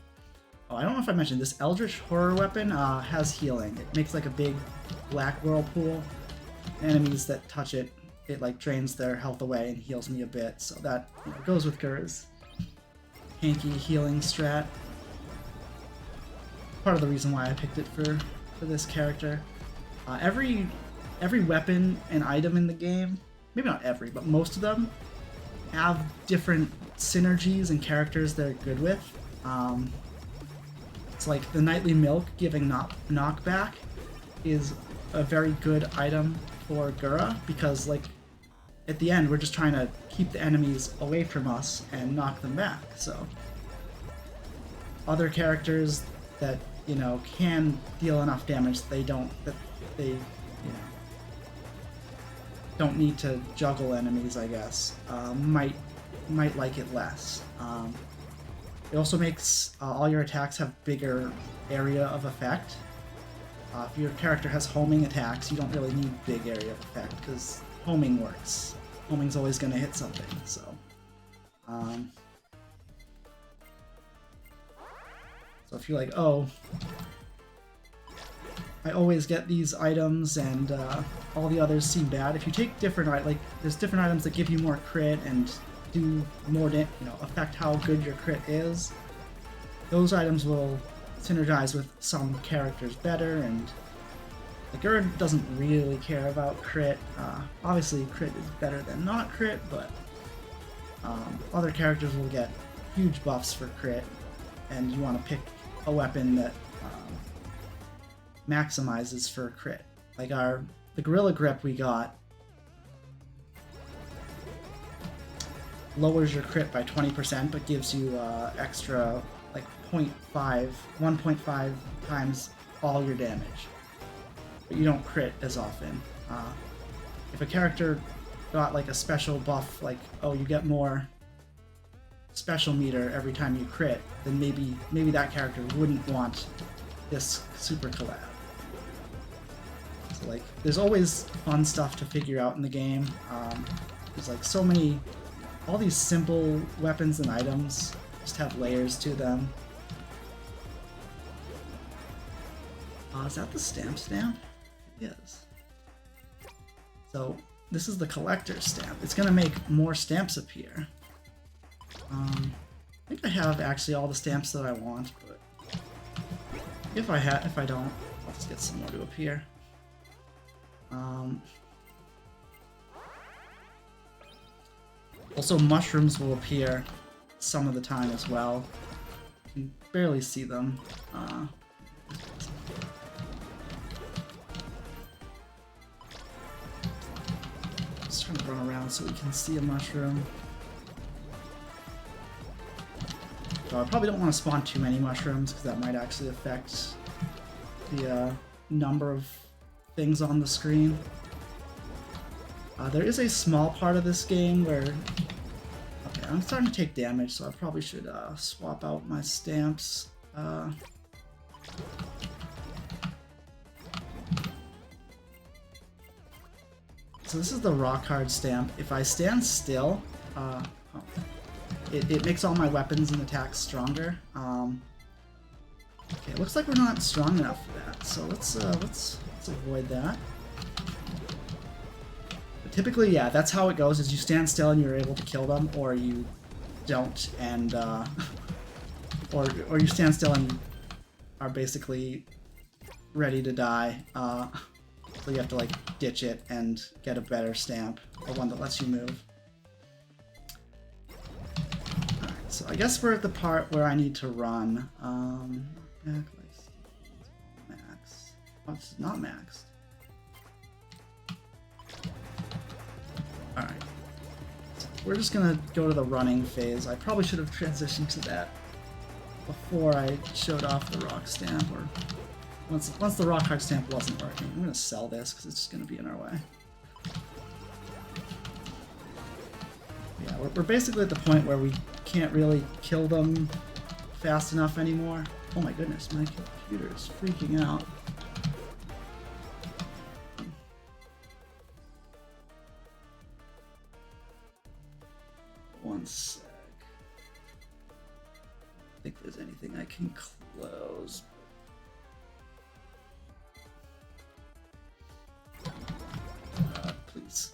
Oh, I don't know if I mentioned this Eldritch Horror weapon has healing. It makes like a big black whirlpool. Enemies that touch it, it like drains their health away and heals me a bit. So that goes with Gura's hanky healing strat. Part of the reason why I picked it for this character. Every weapon and item in the game, maybe not every, but most of them have different synergies and characters they're good with. It's like the Nightly Milk giving knockback is a very good item for Gura because like at the end we're just trying to keep the enemies away from us and knock them back. So other characters that can deal enough damage they don't need to juggle enemies, I guess, might like it less. It also makes all your attacks have bigger area of effect. If your character has homing attacks, you don't really need big area of effect because homing works. Homing's always going to hit something, so. So if you're like, oh, I always get these items and all the others seem bad. If you take different, like there's different items that give you more crit and do more, affect how good your crit is. Those items will synergize with some characters better, and the Gura doesn't really care about crit. Obviously, crit is better than not crit, but other characters will get huge buffs for crit, and you want to pick a weapon that maximizes for crit. Like the Gorilla Grip we got lowers your crit by 20%, but gives you extra like 1.5 times all your damage. But you don't crit as often. If a character got like a special buff, like you get more special meter every time you crit, then maybe that character wouldn't want this super collab. So like, there's always fun stuff to figure out in the game. There's like so many, all these simple weapons and items just have layers to them. Is that the stamp? It is. So this is the collector's stamp. It's gonna make more stamps appear. I think I have actually all the stamps that I want, but if I don't, I'll just get some more to appear. Also, mushrooms will appear some of the time as well. You can barely see them. Just trying to run around so we can see a mushroom. So I probably don't want to spawn too many mushrooms because that might actually affect the number of things on the screen. There is a small part of this game where... Okay, I'm starting to take damage, so I probably should swap out my stamps. So this is the rock hard stamp. If I stand still, it makes all my weapons and attacks stronger. Okay, it looks like we're not strong enough for that, so let's avoid that. But typically, yeah, that's how it goes: is you stand still and you're able to kill them, or you don't, and or you stand still and are basically ready to die. So you have to like ditch it and get a better stamp, or one that lets you move. So I guess we're at the part where I need to run. Max. Oh, it's not maxed. Alright. So we're just gonna go to the running phase. I probably should have transitioned to that before I showed off the rock stamp, or once the rock hard stamp wasn't working. I'm gonna sell this because it's just gonna be in our way. Yeah, we're basically at the point where we can't really kill them fast enough anymore. Oh my goodness, my computer is freaking out. One sec. I think there's anything I can close. Please.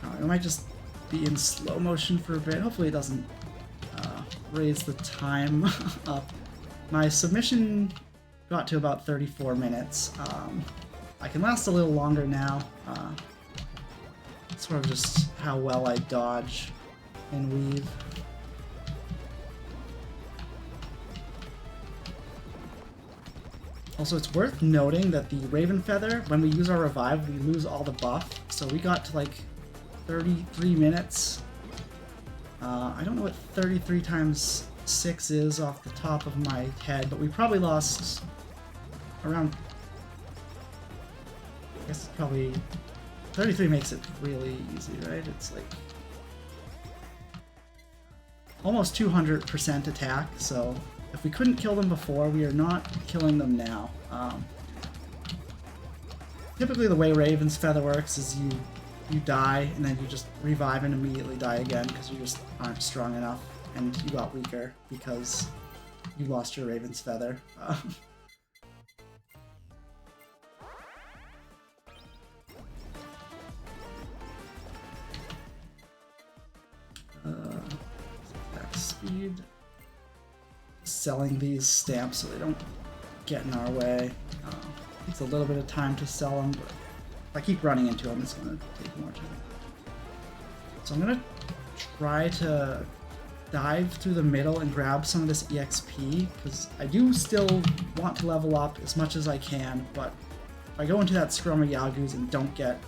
I might just be in slow motion for a bit. Hopefully it doesn't raise the time up. My submission got to about 34 minutes. I can last a little longer now. It's sort of just how well I dodge and weave. Also, it's worth noting that the Raven Feather, when we use our revive, we lose all the buff. So we got to like 33 minutes. I don't know what 33 times 6 is off the top of my head, but we probably lost around, I guess probably 33 makes it really easy, right? It's like almost 200% attack, so if we couldn't kill them before, we are not killing them now. Typically the way Raven's Feather works is you die, and then you just revive and immediately die again because you just aren't strong enough, and you got weaker because you lost your Raven's Feather. Back speed. Selling these stamps so they don't get in our way. Takes a little bit of time to sell them, but if I keep running into them, it's going to take more time. So I'm going to try to dive through the middle and grab some of this EXP, because I do still want to level up as much as I can, but if I go into that scrum of Yagus and don't get,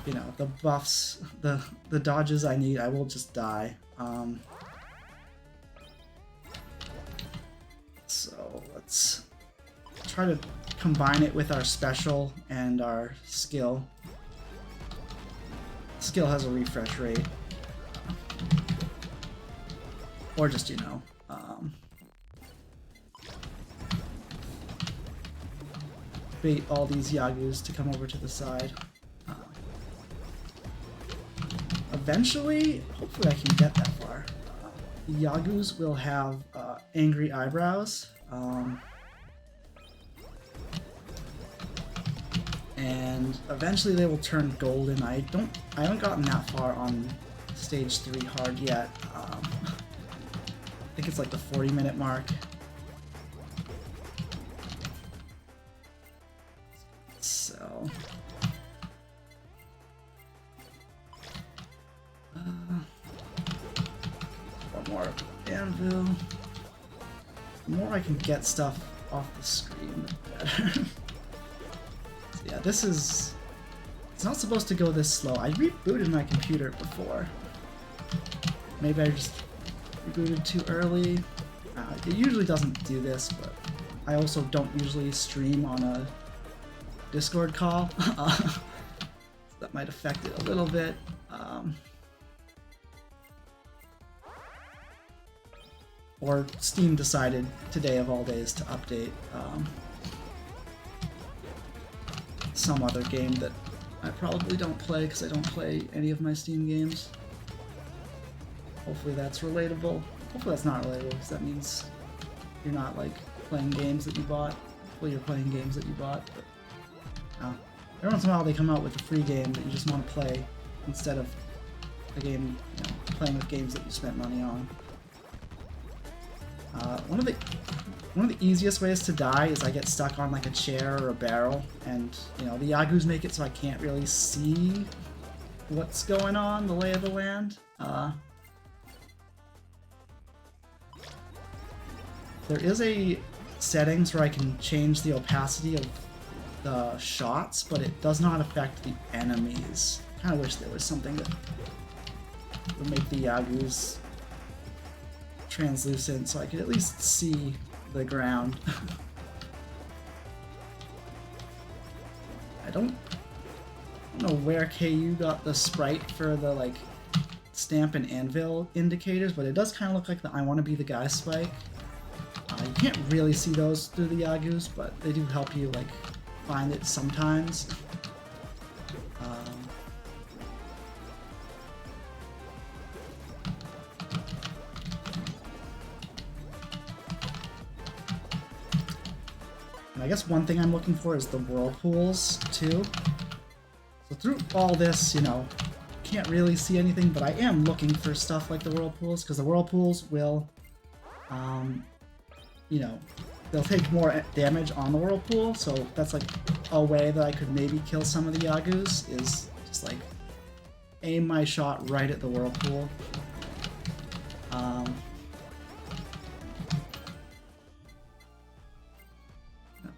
you know, the buffs, the dodges I need, I will just die. So let's try to combine it with our special and our skill. Skill has a refresh rate. Or just, you know, bait all these Yagus to come over to the side. Eventually, hopefully I can get that far. The Yagus will have angry eyebrows. And eventually they will turn golden. I haven't gotten that far on stage 3 hard yet. I think it's like the 40-minute mark. So one more anvil. The more I can get stuff off the screen, the better. Yeah, this is... It's not supposed to go this slow. I rebooted my computer before. Maybe I just rebooted too early. It usually doesn't do this, but I also don't usually stream on a Discord call. So that might affect it a little bit. Or Steam decided today of all days to update some other game that I probably don't play because I don't play any of my Steam games. Hopefully that's relatable. Hopefully that's not relatable because that means you're not like playing games that you bought. Hopefully you're playing games that you bought. But every once in a while they come out with a free game that you just want to play instead of a game, you know, playing with games that you spent money on. One of the one of the easiest ways to die is I get stuck on like a chair or a barrel, and you know the Yagus make it so I can't really see what's going on, the lay of the land. There is a settings where I can change the opacity of the shots, but it does not affect the enemies. Kind of wish there was something that would make the Yagus translucent so I could at least see the ground. I don't know where KU got the sprite for the like stamp and anvil indicators, but it does kind of look like the I want to be the guy spike. You can't really see those through the Yagus, but they do help you like find it sometimes. And I guess one thing I'm looking for is the whirlpools too. So through all this, you know, can't really see anything, but I am looking for stuff like the whirlpools, because the whirlpools will, you know, they'll take more damage on the whirlpool, so that's like a way that I could maybe kill some of the Yagus, is just like aim my shot right at the whirlpool.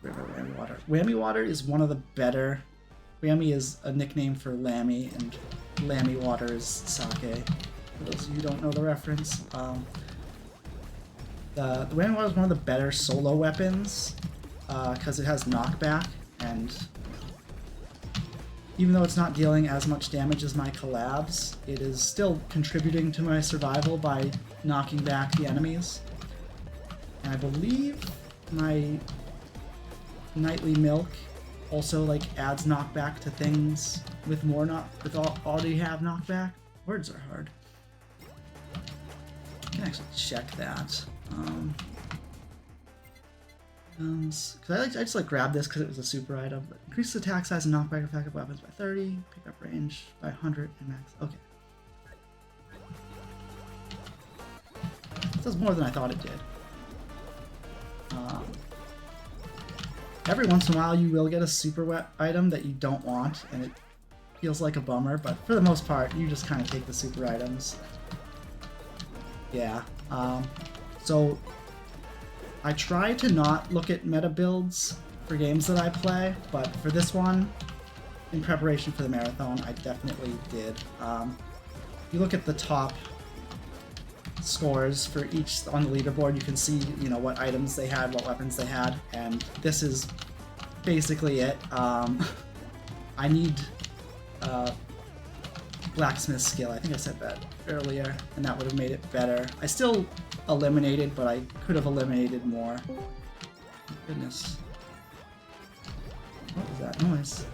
River Whammy Water. Whammy Water is one of the better. Whammy is a nickname for Lammy, and Lammy Water is sake. For those of you who don't know the reference. The Whammy Water is one of the better solo weapons because it has knockback, and even though it's not dealing as much damage as my collabs, it is still contributing to my survival by knocking back the enemies. And I believe my Nightly Milk also like adds knockback to things with more already have knockback. Words are hard. I can actually check that. Because I just like grab this because it was a super item. But increase attack size and knockback effect of weapons by 30, pick up range by 100, and max. Okay. It does more than I thought it did. Every once in a while you will get a super wet item that you don't want, and it feels like a bummer, but for the most part you just kind of take the super items. Yeah. So I try to not look at meta builds for games that I play, but for this one, in preparation for the marathon, I definitely did. You look at the top scores for each on the leaderboard, you can see, you know, what items they had, what weapons they had, and this is basically it. I need blacksmith skill. I think I said that earlier, and that would have made it better. I still eliminated, but I could have eliminated more. Goodness. What was that noise?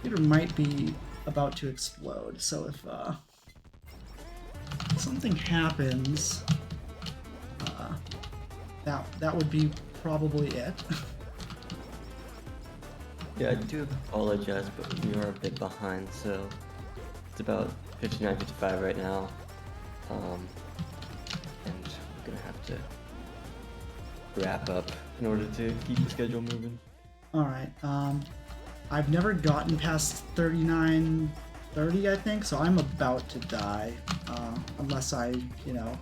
Computer might be about to explode, so if something happens, that would be probably it. Yeah, I do apologize, but we are a bit behind, so it's about 59:55 right now, and we're gonna have to wrap up in order to keep the schedule moving. Alright, I've never gotten past 39:30, I think, so I'm about to die, unless I, you know,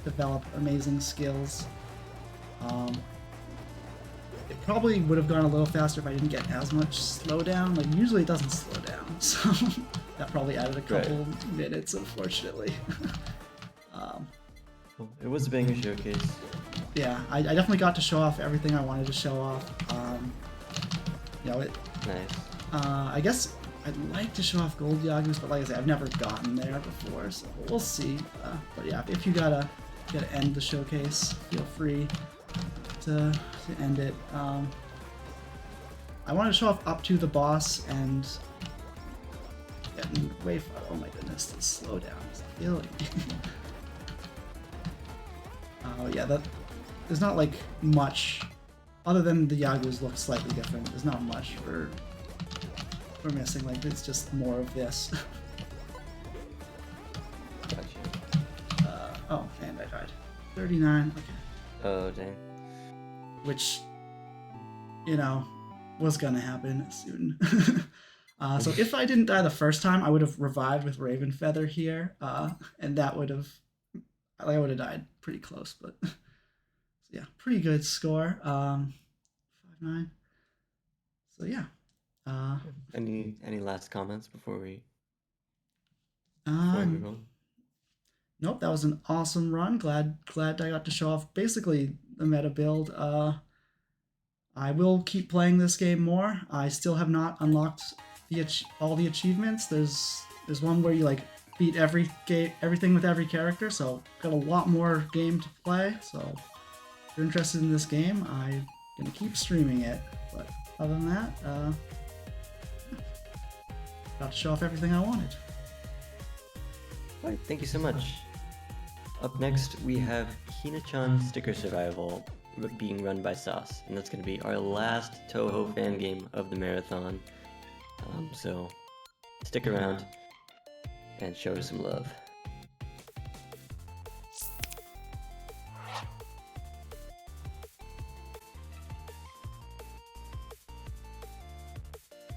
develop amazing skills. It probably would have gone a little faster if I didn't get as much slowdown. Like, usually it doesn't slow down, so that probably added a couple minutes, unfortunately. Well, it was a banger showcase. Yeah, I definitely got to show off everything I wanted to show off. You know, Nice. I guess I'd like to show off gold Yagus, but like I said, I've never gotten there before, so we'll see. But yeah, if you gotta end the showcase, feel free to end it. I want to show off up to the boss and getting way far. Oh my goodness, the slowdown is killing me. Oh yeah, there's not like much other than the Yagus look slightly different. There's not much for missing. Like, it's just more of this. Gotcha. Oh, and I died. 39. Okay. Oh, dang. which, you know, was gonna happen soon. So if I didn't die the first time, I would have revived with Raven Feather here, and I would have died pretty close. But so yeah, pretty good score. 5-9. So yeah. Any last comments before we Uh, move on? nope, that was an awesome run. Glad I got to show off basically the meta build. I will keep playing this game more. I still have not unlocked all the achievements. There's one where you like beat everything with every character, so got a lot more game to play. So if you're interested in this game, I'm gonna keep streaming it. But other than that, got to show off everything I wanted. Alright, thank you so much. Up next, we have Hina-chan Sticker Survival being run by Sauce, and that's going to be our last Toho fan game of the marathon. So stick around and show us some love.